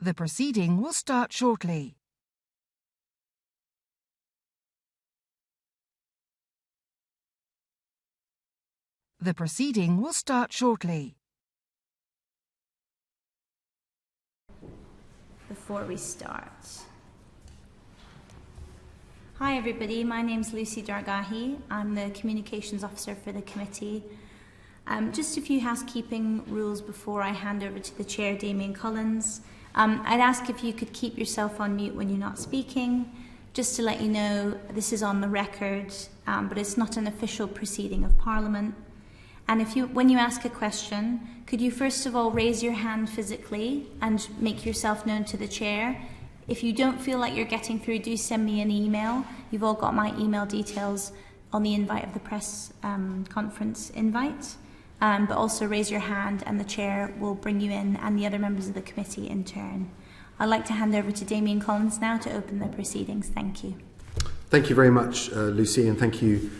The proceeding will start shortly. The proceeding will start shortly. Before we start. Hi everybody, my name's Lucy Dargahi. I'm the Communications Officer for the committee. Just a few housekeeping rules before I hand over to the Chair, Damien Collins. I'd ask if you could keep yourself on mute when you're not speaking. Just to let you know, this is on the record, but it's not an official proceeding of Parliament. And when you ask a question, could you first of all raise your hand physically and make yourself known to the Chair? If you don't feel like you're getting through, do send me an email. You've all got my email details on the invite of the press conference invite. But also raise your hand and the Chair will bring you in and the other members of the committee in turn. I'd like to hand over to Damien Collins now to open the proceedings. Thank you. Thank you very much, Lucy, and thank you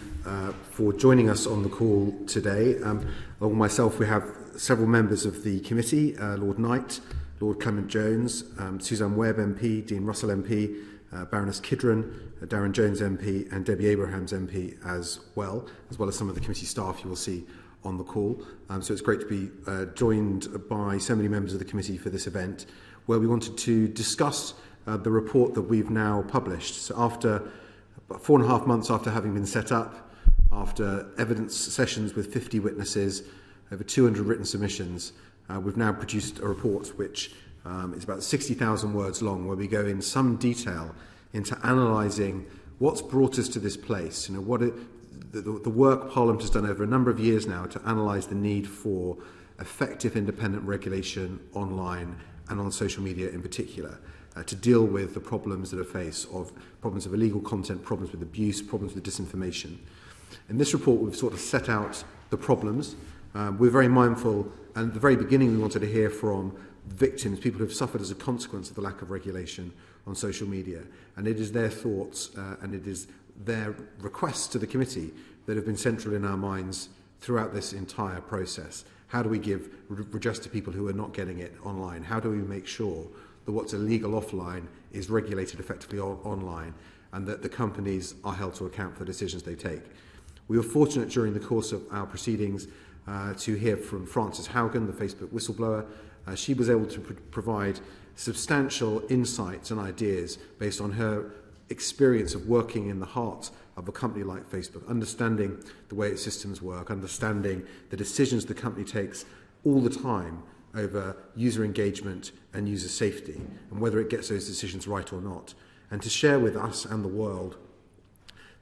for joining us on the call today. Along with myself, we have several members of the committee, Lord Knight, Lord Clement Jones, Suzanne Webb MP, Dean Russell MP, Baroness Kidron, Darren Jones MP and Debbie Abrahams MP as well as some of the committee staff you will see on the call. So it's great to be joined by so many members of the committee for this event, where we wanted to discuss the report that we've now published. So after about 4.5 months after having been set up, after evidence sessions with 50 witnesses, over 200 written submissions, we've now produced a report which is about 60,000 words long, where we go in some detail into analysing what's brought us to this place. The work Parliament has done over a number of years now to analyse the need for effective independent regulation online and on social media in particular, to deal with the problems that are faced of problems of illegal content, problems with abuse, problems with disinformation. In this report, we've sort of set out the problems. We're very mindful, and at the very beginning we wanted to hear from victims, people who have suffered as a consequence of the lack of regulation on social media. And it is their thoughts and it is their requests to the committee that have been central in our minds throughout this entire process. How do we give redress to people who are not getting it online? How do we make sure that what's illegal offline is regulated effectively online, and that the companies are held to account for the decisions they take? We were fortunate during the course of our proceedings to hear from Frances Haugen, the Facebook whistleblower. She was able to provide substantial insights and ideas based on her experience of working in the heart of a company like Facebook, understanding the way its systems work, understanding the decisions the company takes all the time over user engagement and user safety, and whether it gets those decisions right or not, and to share with us and the world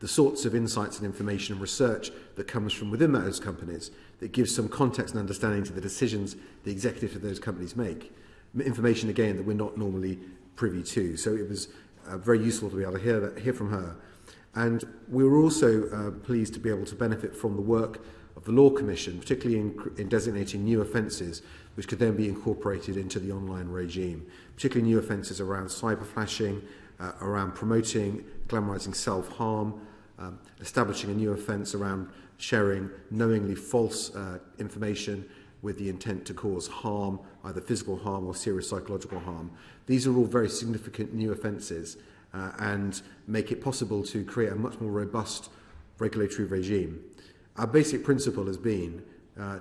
the sorts of insights and information and research that comes from within those companies that gives some context and understanding to the decisions the executives of those companies make. Information, again, that we're not normally privy to. So it was very useful to be able to hear from her. And we were also pleased to be able to benefit from the work of the Law Commission, particularly in designating new offences, which could then be incorporated into the online regime, particularly new offences around cyber-flashing, around promoting, glamorising self-harm, establishing a new offence around sharing knowingly false information with the intent to cause harm, either physical harm or serious psychological harm. These are all very significant new offences and make it possible to create a much more robust regulatory regime. Our basic principle has been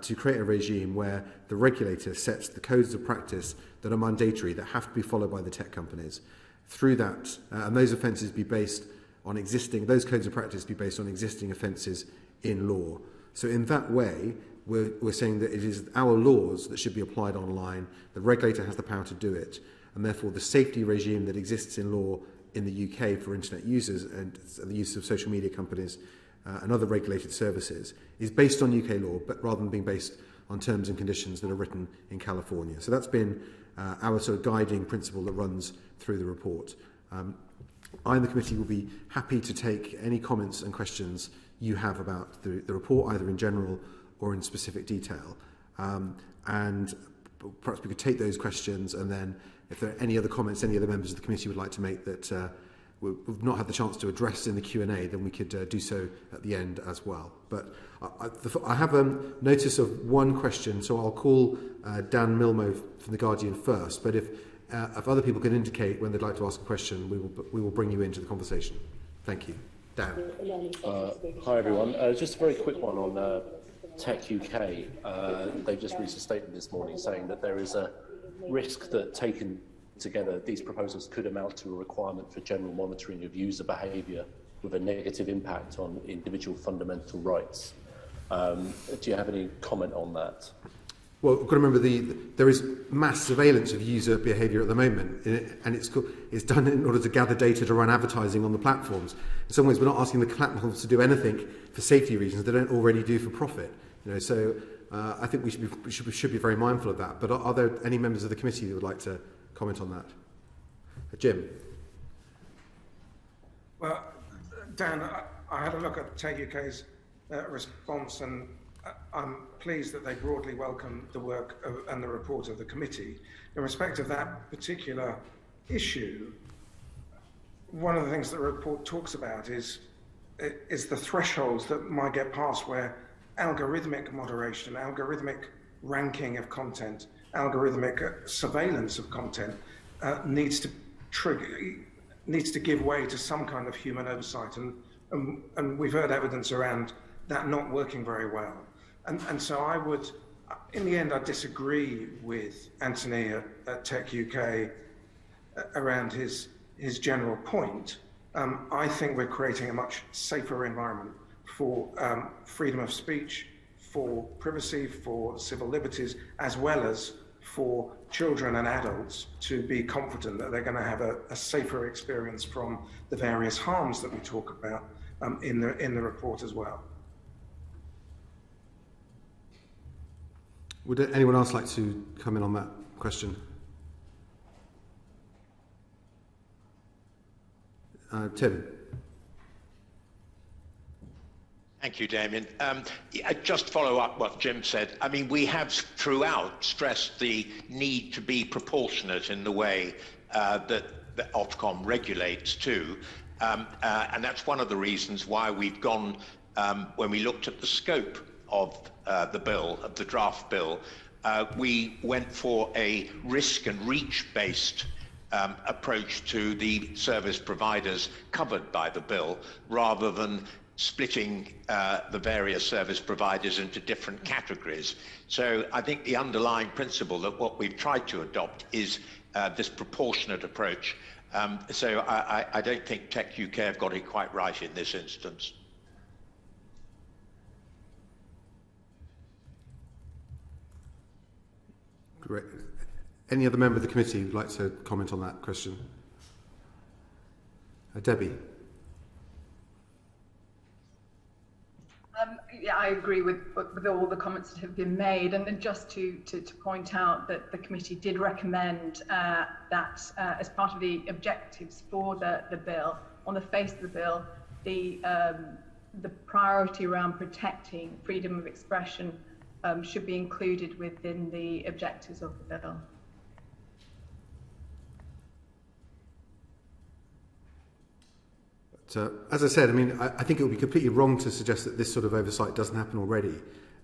to create a regime where the regulator sets the codes of practice that are mandatory, that have to be followed by the tech companies. Through that, and those offences be based on those codes of practice be based on existing offences in law. So in that way, we're saying that it is our laws that should be applied online. The regulator has the power to do it, and therefore the safety regime that exists in law in the UK for internet users and the use of social media companies and other regulated services is based on UK law, but rather than being based on terms and conditions that are written in California. So that's been our sort of guiding principle that runs through the report. I and the committee will be happy to take any comments and questions you have about the report, either in general or in specific detail. And perhaps we could take those questions, and then if there are any other comments any other members of the committee would like to make that we've not had the chance to address in the Q&A, then we could do so at the end as well. But I have a notice of one question, so I'll call Dan Milmo from The Guardian first. But if if other people can indicate when they'd like to ask a question, we will bring you into the conversation. Thank you. Dan. Hi everyone. Just a very quick one on Tech UK. They've just released a statement this morning saying that there is a risk that taken together these proposals could amount to a requirement for general monitoring of user behaviour with a negative impact on individual fundamental rights. Do you have any comment on that? Well, we've got to remember there is mass surveillance of user behaviour at the moment, and it's done in order to gather data to run advertising on the platforms. In some ways, we're not asking the platforms to do anything for safety reasons they don't already do for profit. So I think we should be very mindful of that. But are there any members of the committee who would like to comment on that? Jim. Well, Dan, I had a look at Tech UK's response, and I'm pleased that they broadly welcome the work and the report of the committee. In respect of that particular issue, one of the things that the report talks about is the thresholds that might get passed where algorithmic moderation, algorithmic ranking of content, algorithmic surveillance of content needs to give way to some kind of human oversight, and we've heard evidence around that not working very well. And so I would, in the end, I disagree with Anthony at Tech UK around his general point. I think we're creating a much safer environment for freedom of speech, for privacy, for civil liberties, as well as for children and adults to be confident that they're going to have a safer experience from the various harms that we talk about in the report as well. Would anyone else like to come in on that question? Tim. Thank you, Damien. Just follow up what Jim said. I mean, we have throughout stressed the need to be proportionate in the way that the Ofcom regulates too. And that's one of the reasons why we've gone, when we looked at the scope of the bill, of the draft bill, we went for a risk and reach based approach to the service providers covered by the bill, rather than splitting the various service providers into different categories. So I think the underlying principle that what we've tried to adopt is this proportionate approach. So I don't think Tech UK have got it quite right in this instance. Great. Any other member of the committee who'd like to comment on that question? Debbie. Yeah, I agree with all the comments that have been made, and then just to point out that the committee did recommend that as part of the objectives for the bill, on the face of the bill, the priority around protecting freedom of expression should be included within the objectives of the bill. As I said, I mean, I think it would be completely wrong to suggest that this sort of oversight doesn't happen already.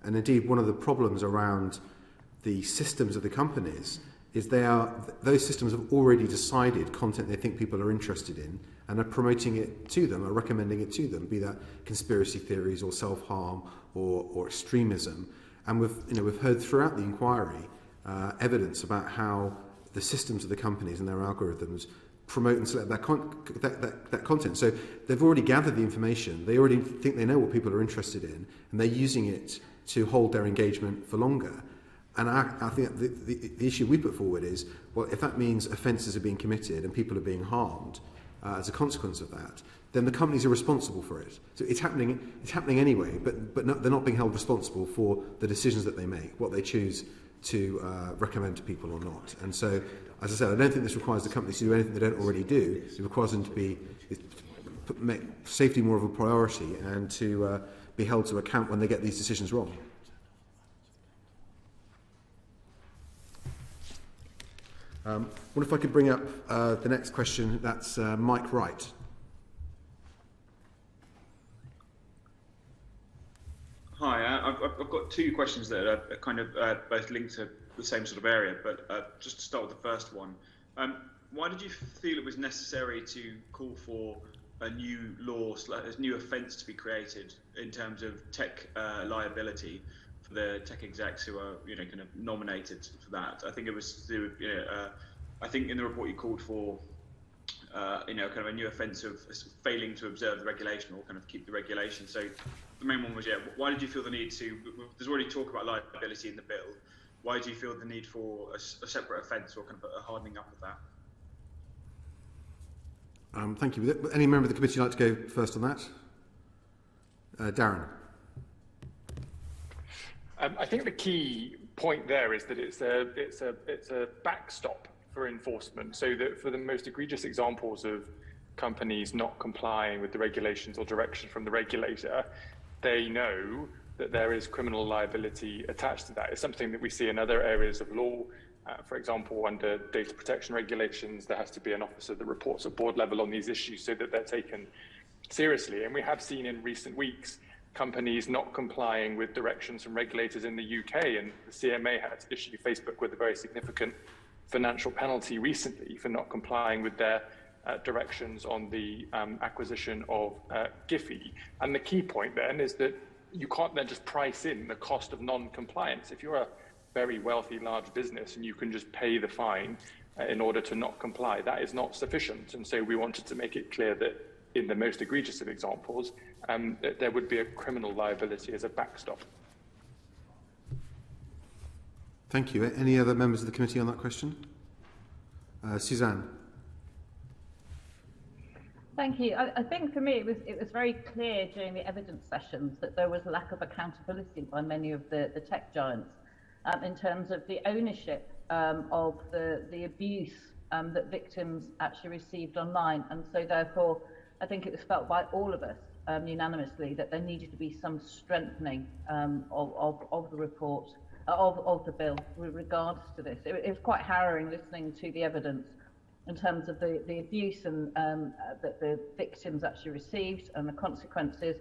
And indeed, one of the problems around the systems of the companies is those systems have already decided content they think people are interested in and are promoting it to them, are recommending it to them, be that conspiracy theories or self-harm or extremism. And we've heard throughout the inquiry evidence about how the systems of the companies and their algorithms promote and select that content. So they've already gathered the information, they already think they know what people are interested in, and they're using it to hold their engagement for longer. And I think the issue we put forward is, well, if that means offences are being committed and people are being harmed as a consequence of that, then the companies are responsible for it. So it's happening anyway, but they're not being held responsible for the decisions that they make, what they choose to recommend to people or not. And so, as I said, I don't think this requires the companies to do anything they don't already do. It requires them to make safety more of a priority and to be held to account when they get these decisions wrong. What if I could bring up the next question? That's Mike Wright. Hi, I've got two questions that are kind of both linked to the same sort of area, but just to start with the first one, Why did you feel it was necessary to call for a new law, a new offence to be created in terms of tech liability for the tech execs who are, kind of nominated for that? I think it was to do with, I think in the report you called for, kind of a new offence of failing to observe the regulation or kind of keep the regulation. So the main one was, why did you feel the need to? There's already talk about liability in the bill. Why do you feel the need for a separate offence or kind of a hardening up of that? Thank you. Any member of the committee like to go first on that? Darren. I think the key point there is that it's a backstop for enforcement, so that for the most egregious examples of companies not complying with the regulations or direction from the regulator, they know that there is criminal liability attached to that. It's something that we see in other areas of law. For example, under data protection regulations, there has to be an officer that reports at board level on these issues so that they're taken seriously. And we have seen in recent weeks companies not complying with directions from regulators in the UK, and the CMA had to issue Facebook with a very significant financial penalty recently for not complying with their directions on the acquisition of Giphy. And the key point then is that you can't then just price in the cost of non-compliance. If you're a very wealthy large business and you can just pay the fine in order to not comply, that is not sufficient. And so we wanted to make it clear that in the most egregious of examples, that there would be a criminal liability as a backstop. Thank you. Any other members of the committee on that question? Suzanne. Thank you. I think for me it was very clear during the evidence sessions that there was a lack of accountability by many of the tech giants in terms of the ownership of the abuse that victims actually received online. And so therefore, I think it was felt by all of us unanimously that there needed to be some strengthening of the report, of the bill with regards to this. It was quite harrowing listening to the evidence in terms of the abuse and that the victims actually received and the consequences,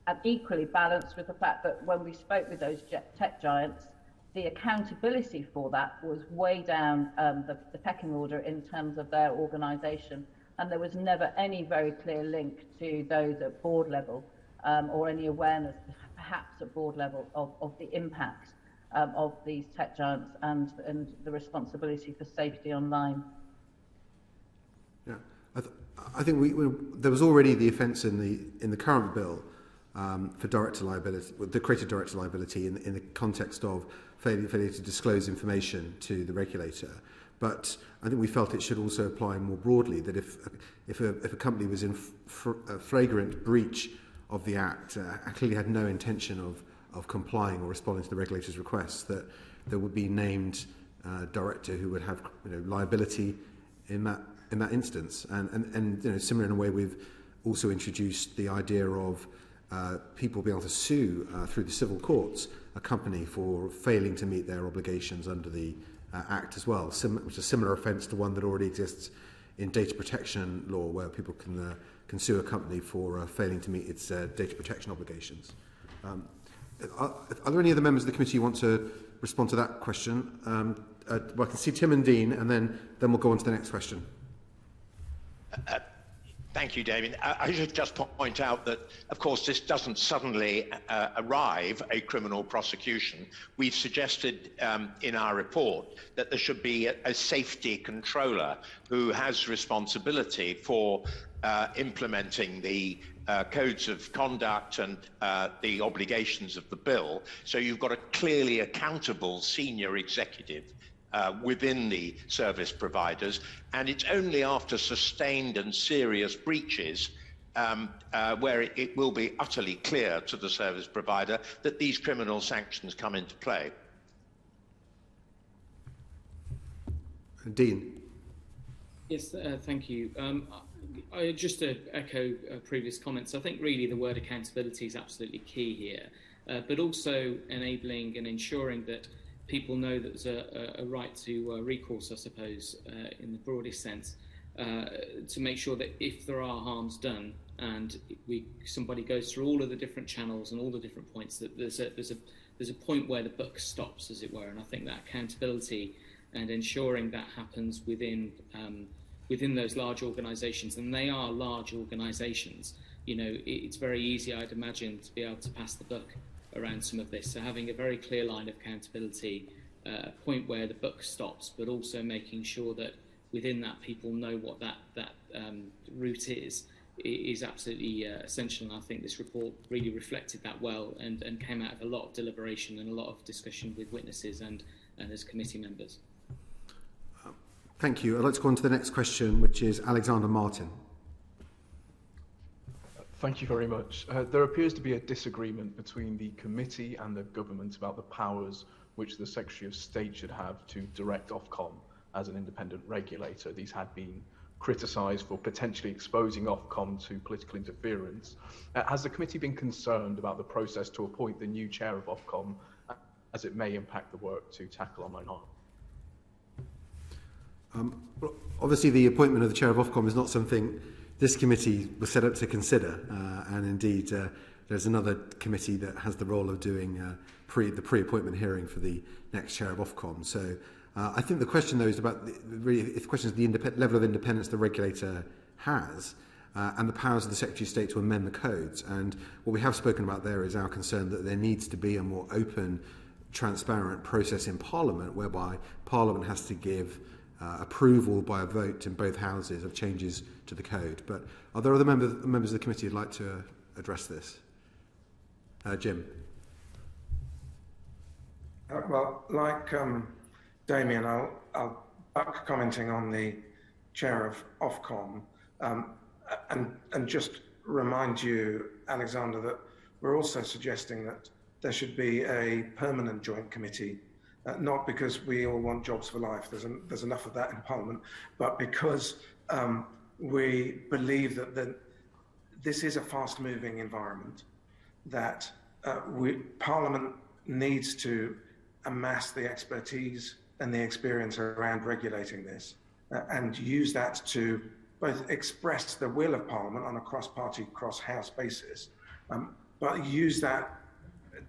and equally balanced with the fact that when we spoke with those tech giants, the accountability for that was way down the pecking order in terms of their organisation, and there was never any very clear link to those at board level or any awareness, perhaps at board level, of the impact of these tech giants and the responsibility for safety online. Yeah, I think there was already the offence in the current bill for director liability, the created director liability in the context of failure to disclose information to the regulator. But I think we felt it should also apply more broadly, that if a company was in a flagrant breach of the Act, clearly had no intention of complying or responding to the regulator's requests, that there would be named director who would have liability in that instance. And similar in a way, we've also introduced the idea of people being able to sue through the civil courts a company for failing to meet their obligations under the Act as well, which is a similar offence to one that already exists in data protection law, where people can sue a company for failing to meet its data protection obligations. Are there any other members of the committee who want to respond to that question? Well, I can see Tim and Dean, and then we'll go on to the next question. Thank you, Damien. I should just point out that, of course, this doesn't suddenly arrive a criminal prosecution. We've suggested in our report that there should be a safety controller who has responsibility for implementing the codes of conduct and the obligations of the bill. So you've got a clearly accountable senior executive within the service providers, and it's only after sustained and serious breaches where it will be utterly clear to the service provider that these criminal sanctions come into play. Dean. Yes, thank you. I just to echo previous comments, I think really the word accountability is absolutely key here, but also enabling and ensuring that people know that there's a right to recourse, I suppose, in the broadest sense, to make sure that if there are harms done and somebody goes through all of the different channels and all the different points, that there's a point where the buck stops, as it were. And I think that accountability and ensuring that happens within those large organisations, and they are large organisations. You know, it's very easy, I'd imagine, to be able to pass the buck around some of this. So having a very clear line of accountability, a point where the buck stops, but also making sure that within that people know what that route is absolutely essential. And I think this report really reflected that well and came out of a lot of deliberation and a lot of discussion with witnesses and as committee members. Thank you. I'd like to go on to the next question, which is Alexander Martin. Thank you very much. There appears to be a disagreement between the committee and the government about the powers which the Secretary of State should have to direct Ofcom as an independent regulator. These had been criticised for potentially exposing Ofcom to political interference. Has the committee been concerned about the process to appoint the new chair of Ofcom, as it may impact the work to tackle online harm? Obviously, the appointment of the chair of Ofcom is not something this committee was set up to consider, and indeed there's another committee that has the role of doing the pre-appointment hearing for the next chair of Ofcom. So I think the question, though, is about the question is the level of independence the regulator has and the powers of the Secretary of State to amend the codes. And what we have spoken about there is our concern that there needs to be a more open, transparent process in Parliament, whereby Parliament has to give approval by a vote in both houses of changes to the code. But are there other members of the committee who'd like to address this? Jim. Well, like Damien, I'll back commenting on the chair of Ofcom and just remind you, Alexander, that we're also suggesting that there should be a permanent joint committee. Not because we all want jobs for life, there's enough of that in Parliament, but because we believe that this is a fast-moving environment, that Parliament needs to amass the expertise and the experience around regulating this and use that to both express the will of Parliament on a cross-party, cross-house basis, but use that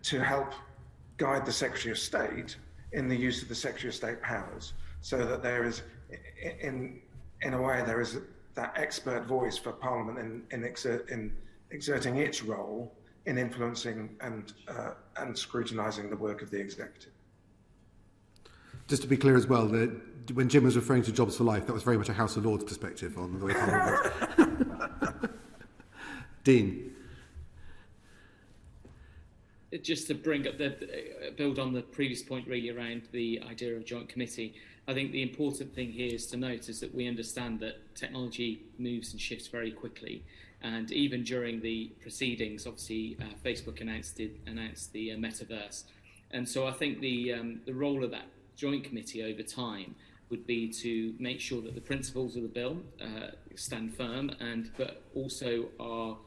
to help guide the Secretary of State in the use of the Secretary of State powers, so that there is, in a way, there is that expert voice for Parliament in exerting its role in influencing and scrutinising the work of the executive. Just to be clear as well, when Jim was referring to jobs for life, that was very much a House of Lords perspective on the way Parliament. Dean. Just to build on the previous point really around the idea of joint committee, I think the important thing here is to note is that we understand that technology moves and shifts very quickly, and even during the proceedings, obviously Facebook announced the metaverse, and so I think the role of that joint committee over time would be to make sure that the principles of the bill stand firm, but also are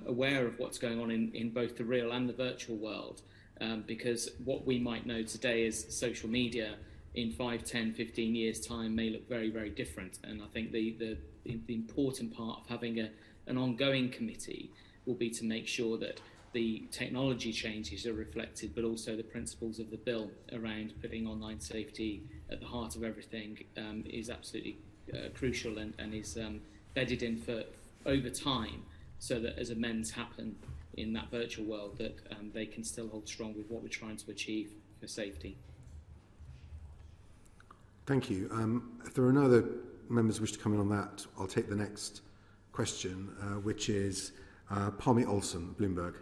aware of what's going on in both the real and the virtual world, because what we might know today is social media in 5, 10, 15 years' time may look very, very different. And I think the important part of having an ongoing committee will be to make sure that the technology changes are reflected, but also the principles of the bill around putting online safety at the heart of everything is absolutely crucial and is bedded in for over time, so that as amends happen in that virtual world, that they can still hold strong with what we're trying to achieve for safety. Thank you. If there are no other members who wish to come in on that, I'll take the next question, which is Palmy Olsen, Bloomberg.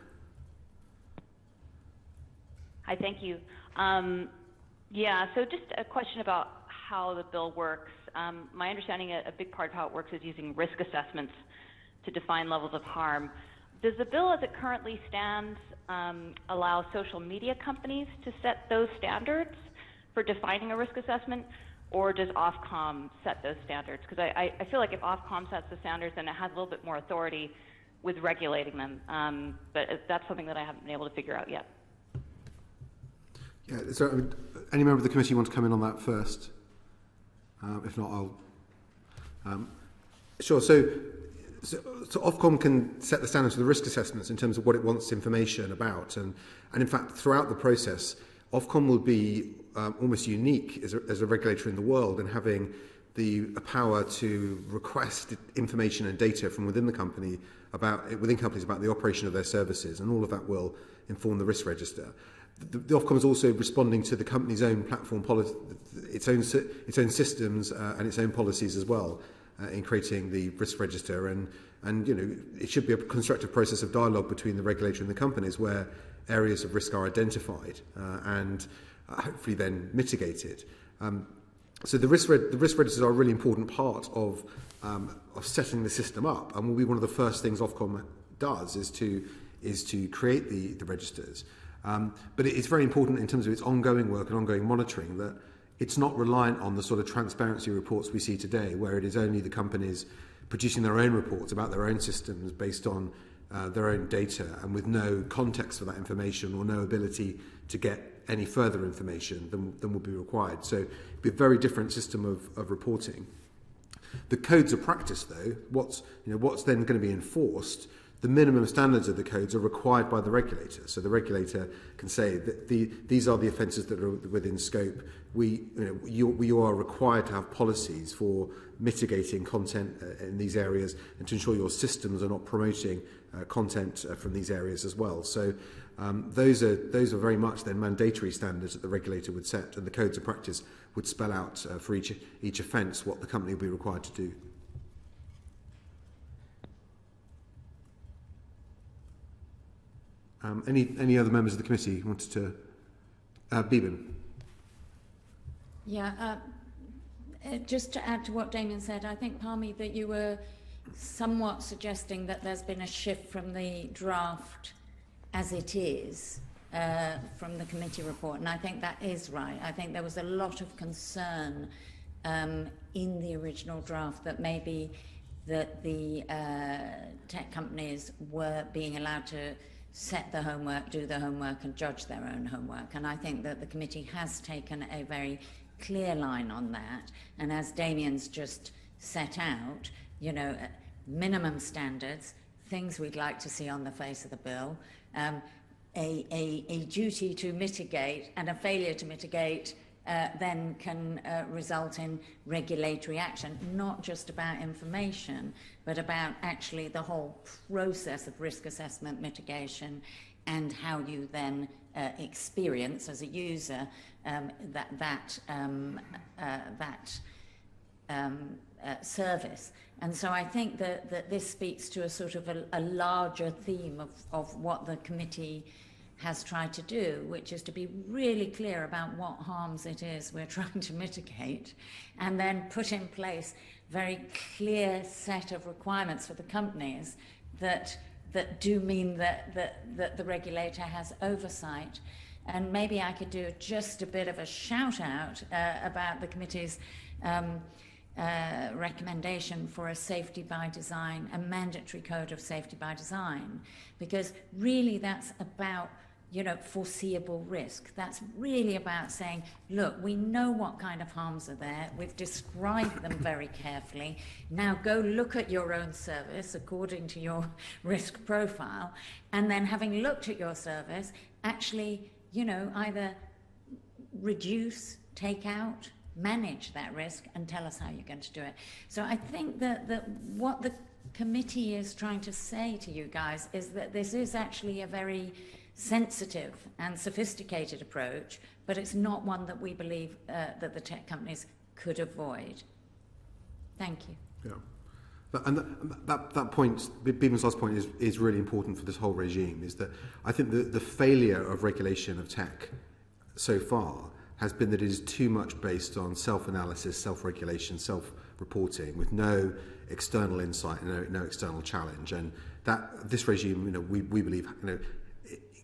Hi, thank you. So just a question about how the bill works. My understanding, a big part of how it works is using risk assessments to define levels of harm. Does the bill as it currently stands allow social media companies to set those standards for defining a risk assessment, or does Ofcom set those standards? Because I feel like if Ofcom sets the standards, then it has a little bit more authority with regulating them. But that's something that I haven't been able to figure out yet. Yeah, so any member of the committee want to come in on that first? If not, I'll... Sure, so Ofcom can set the standards for the risk assessments in terms of what it wants information about. And in fact, throughout the process, Ofcom will be almost unique as a regulator in the world, and having the power to request information and data from within companies about the operation of their services, and all of that will inform the risk register. The Ofcom is also responding to the company's own platform policy, its own systems and its own policies as well, in creating the risk register. And it should be a constructive process of dialogue between the regulator and the companies, where areas of risk are identified and hopefully then mitigated. So the risk registers are a really important part of setting the system up, and will be one of the first things Ofcom does is to create the registers. But it's very important in terms of its ongoing work and ongoing monitoring that it's not reliant on the sort of transparency reports we see today, where it is only the companies producing their own reports about their own systems based on their own data, and with no context for that information or no ability to get any further information than would be required. So it'd be a very different system of reporting. The codes of practice, though, what's then going to be enforced, the minimum standards of the codes are required by the regulator. So the regulator can say that these are the offences that are within scope. You are required to have policies for mitigating content in these areas, and to ensure your systems are not promoting content from these areas as well. So those are very much then mandatory standards that the regulator would set, and the codes of practice would spell out for each offence what the company would be required to do. Any other members of the committee wanted to? Beeban. Yeah, just to add to what Damien said, I think, Palmy, that you were somewhat suggesting that there's been a shift from the draft as it is from the committee report, and I think that is right. I think there was a lot of concern in the original draft that maybe that the tech companies were being allowed to set the homework, do the homework, and judge their own homework. And I think that the committee has taken a very clear line on that. And as Damien's just set out, minimum standards, things we'd like to see on the face of the bill, a duty to mitigate, and a failure to mitigate then can result in regulatory action, not just about information, but about actually the whole process of risk assessment, mitigation, and how you then experience as a user that service. And so I think that this speaks to a sort of a larger theme of what the committee has tried to do, which is to be really clear about what harms it is we're trying to mitigate, and then put in place very clear set of requirements for the companies that do mean that the regulator has oversight. And maybe I could do just a bit of a shout out about the committee's recommendation for a safety by design, a mandatory code of safety by design, because really that's about foreseeable risk. That's really about saying, look, we know what kind of harms are there. We've described them very carefully. Now go look at your own service according to your risk profile, and then having looked at your service, actually, either reduce, take out, manage that risk, and tell us how you're going to do it. So I think that what the committee is trying to say to you guys is that this is actually a very sensitive and sophisticated approach, but it's not one that we believe that the tech companies could avoid. Thank you. Yeah. And that point, Beeman's last point, is really important for this whole regime, is that I think the failure of regulation of tech so far has been that it is too much based on self-analysis, self-regulation, self-reporting, with no external insight and no external challenge. And that this regime, we believe, it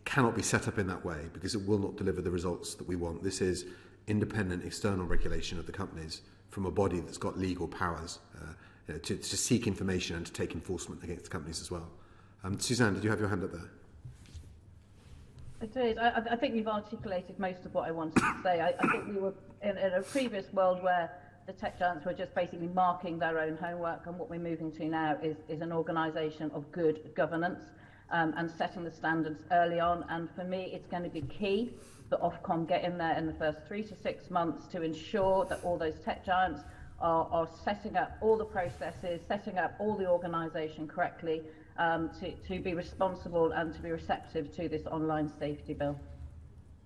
cannot be set up in that way, because it will not deliver the results that we want. This is independent external regulation of the companies from a body that's got legal powers to seek information and to take enforcement against the companies as well. Suzanne, did you have your hand up there? I did. I think you've articulated most of what I wanted to say. I think we were in a previous world where the tech giants were just basically marking their own homework, and what we're moving to now is an organisation of good governance. and setting the standards early on. And for me, it's going to be key that Ofcom get in there in the first 3 to 6 months to ensure that all those tech giants are setting up all the processes, setting up all the organisation correctly to be responsible and to be receptive to this online safety bill.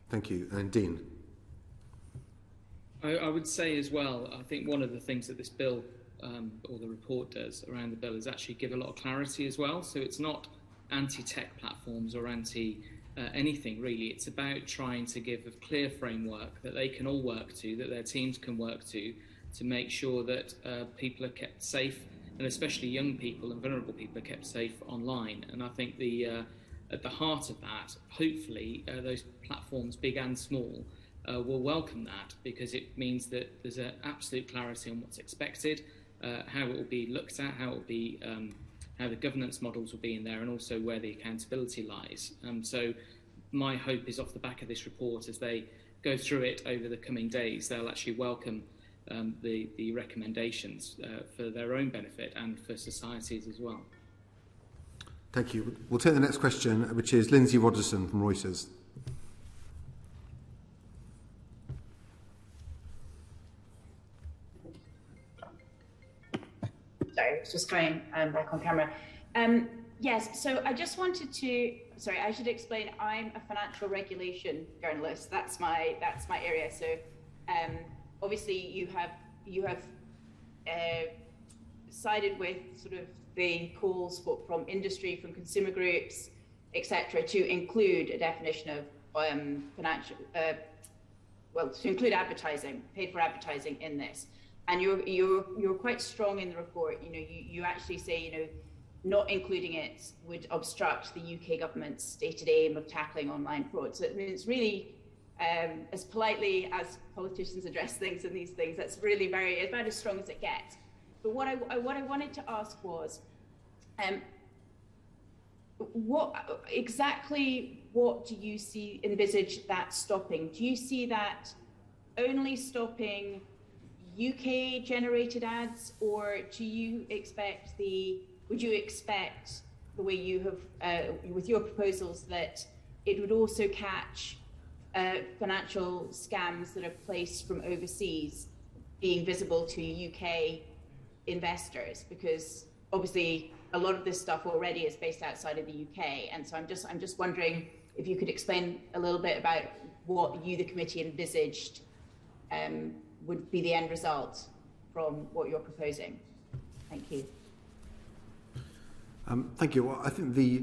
Thank you. And Dean. I would say as well, I think one of the things that this bill or the report does around the bill is actually give a lot of clarity as well. So it's not anti-tech platforms or anything really. It's about trying to give a clear framework that they can all work to, that their teams can work to make sure that people are kept safe, and especially young people and vulnerable people are kept safe online. And I think at the heart of that, hopefully, those platforms, big and small, will welcome that, because it means that there's an absolute clarity on what's expected, how it will be looked at, how it will be, how the governance models will be in there, and also where the accountability lies. So my hope is off the back of this report, as they go through it over the coming days, they'll actually welcome the recommendations for their own benefit and for societies as well. Thank you. We'll take the next question, which is Lindsay Rogerson from Reuters. Sorry, I was just going back on camera. Yes, so I just wanted to, sorry, I should explain, I'm a financial regulation journalist. That's my area. So obviously you have sided with sort of the calls from industry, from consumer groups, etc., to include a definition of financial, to include advertising, paid for advertising in this. And you're quite strong in the report. You actually say, not including it would obstruct the UK government's stated aim of tackling online fraud. So I mean, it's really, as politely as politicians address things and these things, that's really it's about as strong as it gets. But what I wanted to ask was, what do you envisage that stopping? Do you see that only stopping UK generated ads, or would you expect the way you have with your proposals that it would also catch financial scams that are placed from overseas being visible to UK investors? Because obviously a lot of this stuff already is based outside of the UK, and so I'm just wondering if you could explain a little bit about what you, the committee, envisaged would be the end result from what you're proposing. Thank you. Thank you. Well, I think the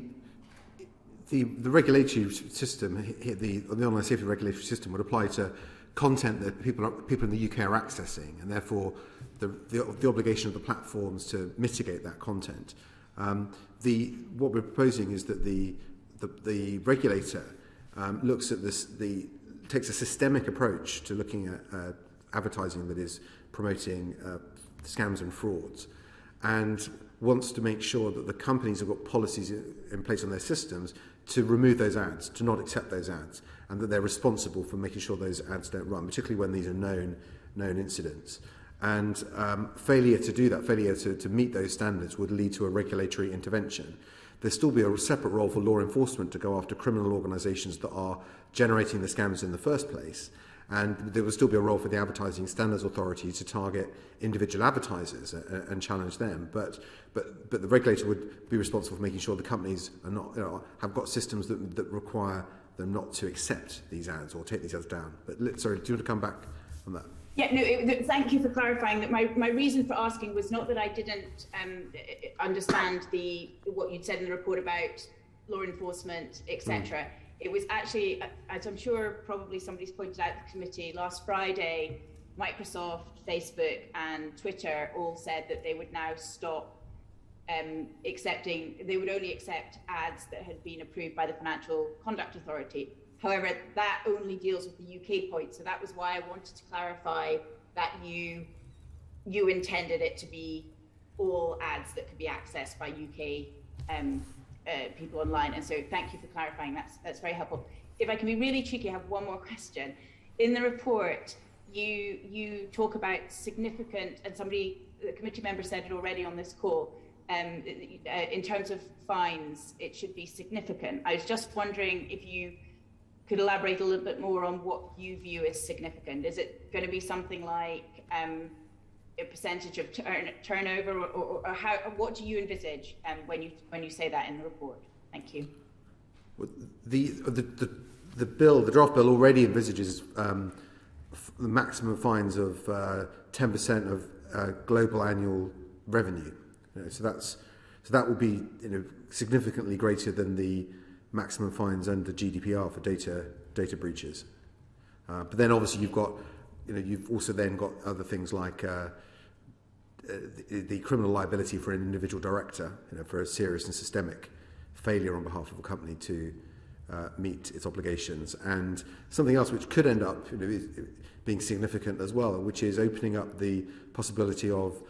regulatory system, the online safety regulatory system, would apply to content that people in the UK are accessing, and therefore the obligation of the platforms to mitigate that content. What we're proposing is that the regulator looks at this, takes a systemic approach to looking at advertising that is promoting scams and frauds, and wants to make sure that the companies have got policies in place on their systems to remove those ads, to not accept those ads, and that they're responsible for making sure those ads don't run, particularly when these are known incidents. And failure to do that, failure to meet those standards, would lead to a regulatory intervention. There'll still be a separate role for law enforcement to go after criminal organisations that are generating the scams in the first place. And there will still be a role for the Advertising Standards Authority to target individual advertisers and challenge them. But the regulator would be responsible for making sure the companies are not, have got systems that require them not to accept these ads or take these ads down. But sorry, do you want to come back on that? Yeah, no, thank you for clarifying that. My reason for asking was not that I didn't understand what you'd said in the report about law enforcement, etc. It was actually, as I'm sure probably somebody's pointed out to the committee, last Friday, Microsoft, Facebook and Twitter all said that they would now stop they would only accept ads that had been approved by the Financial Conduct Authority. However, that only deals with the UK point. So that was why I wanted to clarify that you intended it to be all ads that could be accessed by UK people online. And so thank you for clarifying. That's very helpful. If I can be really cheeky, I have one more question. In the report, you talk about significant, and the committee member said it already on this call, in terms of fines, it should be significant. I was just wondering if you could elaborate a little bit more on what you view as significant. Is it going to be something like a percentage of turnover, or how? What do you envisage when you say that in the report? Thank you. Well, the bill, the draft bill, already envisages the maximum fines of 10% of global annual revenue. So that will be significantly greater than the maximum fines under GDPR for data breaches. But then obviously you've also then got other things like the criminal liability for an individual director, for a serious and systemic failure on behalf of a company to meet its obligations, and something else which could end up being significant as well, which is opening up the possibility of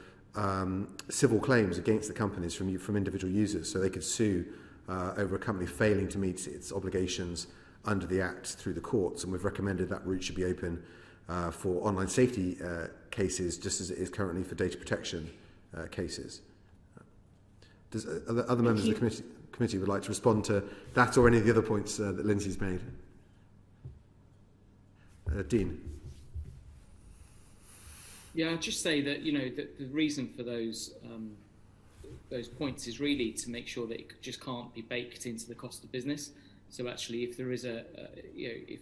civil claims against the companies from individual users, so they could sue over a company failing to meet its obligations under the Act through the courts. And we've recommended that route should be open for online safety cases, just as it is currently for data protection cases. Does other members of the committee would like to respond to that or any of the other points that Lindsay's made? Dean. Yeah, I'd just say that the reason for those points is really to make sure that it just can't be baked into the cost of business. So actually, if there is if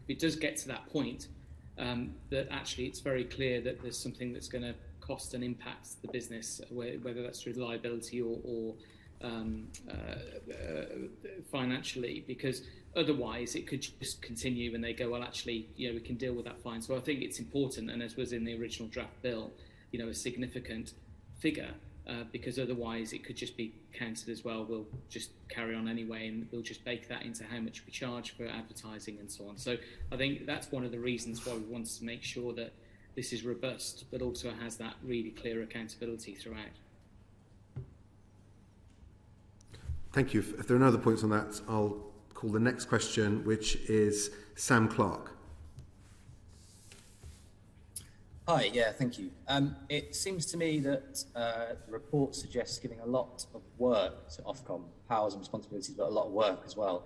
it does get to that point, that actually it's very clear that there's something that's going to cost and impact the business, whether that's through liability or financially, because otherwise it could just continue and they go, well, actually, we can deal with that fine. So I think it's important, and as was in the original draft bill, a significant figure, because otherwise it could just be counted as, well, we'll just carry on anyway and we'll just bake that into how much we charge for advertising and so on. So I think that's one of the reasons why we want to make sure that this is robust, but also has that really clear accountability throughout. Thank you. If there are no other points on that, I'll call the next question, which is Sam Clark. Hi, yeah, thank you. It seems to me that the report suggests giving a lot of work to Ofcom, powers and responsibilities, but a lot of work as well.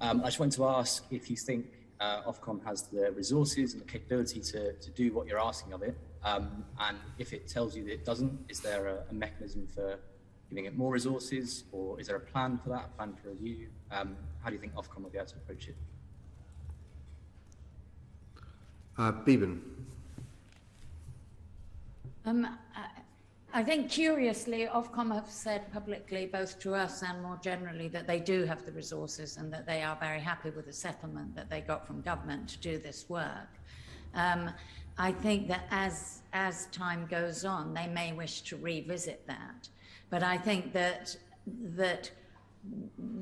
I just wanted to ask if you think Ofcom has the resources and the capability to do what you're asking of it, and if it tells you that it doesn't, is there a mechanism for giving it more resources, or is there a plan for that, a plan for review? How do you think Ofcom will be able to approach it? Beeben. I think curiously, Ofcom have said publicly, both to us and more generally, that they do have the resources and that they are very happy with the settlement that they got from government to do this work. I think that as time goes on, they may wish to revisit that. But I think that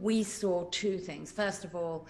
we saw two things. First of all,